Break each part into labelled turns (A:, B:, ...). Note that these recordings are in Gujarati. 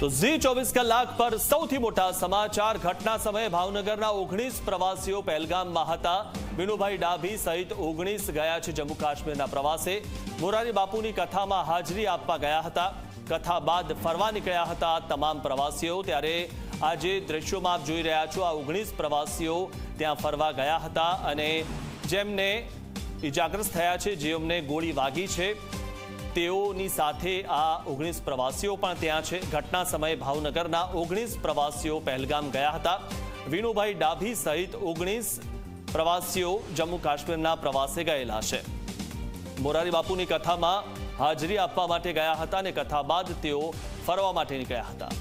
A: તો ઝી 24 કલાક પર સૌથી મોટા સમાચાર ઘટના સમયે ભાવનગરના 19 પ્રવાસીઓ પહેલગામમાં હતા। વિનુભાઈ ડાભી સહિત 19 ગયા છે જમ્મુ કાશ્મીરના પ્રવાસે। મોરારી બાપુની કથામાં હાજરી આપવા ગયા હતા। કથા બાદ ફરવા નીકળ્યા હતા તમામ પ્રવાસીઓ। ત્યારે આજે દ્રશ્યોમાં આપ જોઈ રહ્યા છો, આ 19 પ્રવાસીઓ ત્યાં ફરવા ગયા હતા અને જેમને ઇજાગ્રસ્ત થયા છે, જેમને ગોળી વાગી છે, તેઓની સાથે આ 19 પ્રવાસીઓ પણ ત્યાં છે। ઘટના સમયે ભાવનગરના 19 પ્રવાસીઓ પહેલગામ ગયા હતા। વિનુભાઈ ડાભી સહિત 19 પ્રવાસીઓ જમ્મુ કાશ્મીરના પ્રવાસે ગયેલા છે। મોરારી બાપુની કથામાં હાજરી આપવા માટે ગયા હતા અને કથા બાદ તેઓ ફરવા માટે નીકળ્યા હતા।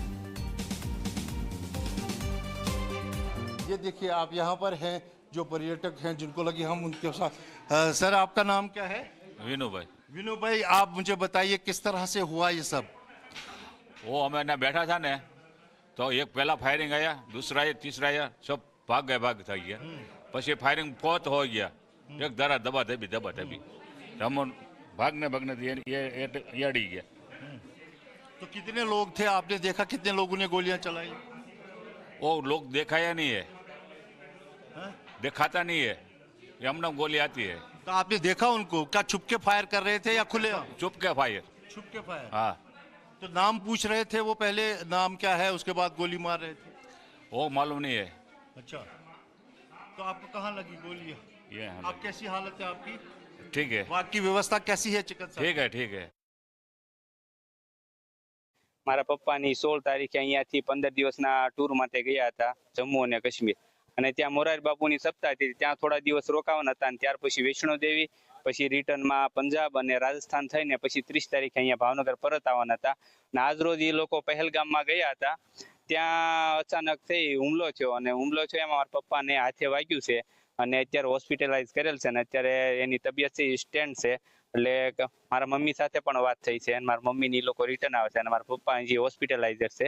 B: ये देखिए आप यहाँ पर हैं जो पर्यटक हैं जिनको लगे हम उनके साथ। सर आपका नाम क्या है?
C: विनू भाई।
B: विनू भाई आप मुझे बताइए किस तरह से हुआ ये सब?
C: वो हमें ना बैठा था ने तो एक पहला फायरिंग आया, दूसरा आया, तीसरा आया, सब भाग થઈ ગયા। પછી फायरिंग बहुत हो गया, एक दरा दबा दबी हम भागने ये अड़ी गया।
B: तो कितने लोग थे आपने देखा? कितने लोगों ने गोलियां चलाई?
C: वो लोग देखाया नहीं है, दिखाता नहीं है, ये हमने गोली आती है।
B: तो आपने देखा उनको? क्या छुप के फायर कर रहे थे या खुले?
C: चुप के फायर।
B: छुप के फायर।
C: हाँ।
B: तो नाम पूछ रहे थे वो, पहले नाम क्या है, उसके बाद गोली मार रहे थे?
C: वो मालूम नहीं है।
B: अच्छा, तो आपको कहाँ लगी गोली?
C: ये
B: आप कैसी हालत है आपकी?
C: ठीक है।
B: बाकी व्यवस्था कैसी है चिकित्सा?
C: ठीक है।
D: મારા પપ્પાની 16 તારીખે અહીંયાથી 15 દિવસના ટૂર માટે ગયા હતા જમ્મુ અને કાશ્મીર, અને ત્યાં મોરારી બાપુની સપ્તાહ હતી, ત્યાં થોડા દિવસ રોકાવાના હતા અને ત્યાર પછી વૈષ્ણોદેવી, પછી રિટર્નમાં પંજાબ અને રાજસ્થાન થઈને પછી 30 તારીખે અહીંયા ભાવનગર પરત આવવાના હતા। અને આજ રોજ એ લોકો પહેલગામમાં ગયા હતા, ત્યાં અચાનક થઈ હુમલો થયો અને હુમલો થયો એમાં મારા પપ્પાને હાથે વાગ્યું છે અને અત્યારે હોસ્પિટલાઇઝ કરેલ છે અને અત્યારે એની તબિયત છે સ્ટેન્ડ છે। એટલે મારા મમ્મી સાથે પણ વાત થઈ છે અને મારા મમ્મીની લોકો રિટર્ન આવે છે અને મારા પપ્પા જે હોસ્પિટલાઇઝર છે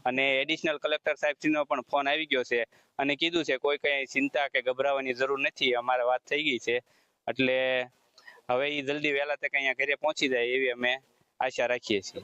D: અને એડિશનલ કલેક્ટર સાહેબનો પણ ફોન આવી ગયો છે અને કીધું છે કોઈ કઈ ચિંતા કે ગભરાવાની જરૂર નથી, અમારે વાત થઈ ગઈ છે, એટલે હવે એ જલ્દી વહેલા તક અહીંયા ઘરે પહોંચી જાય એવી અમે આશા રાખીએ છીએ।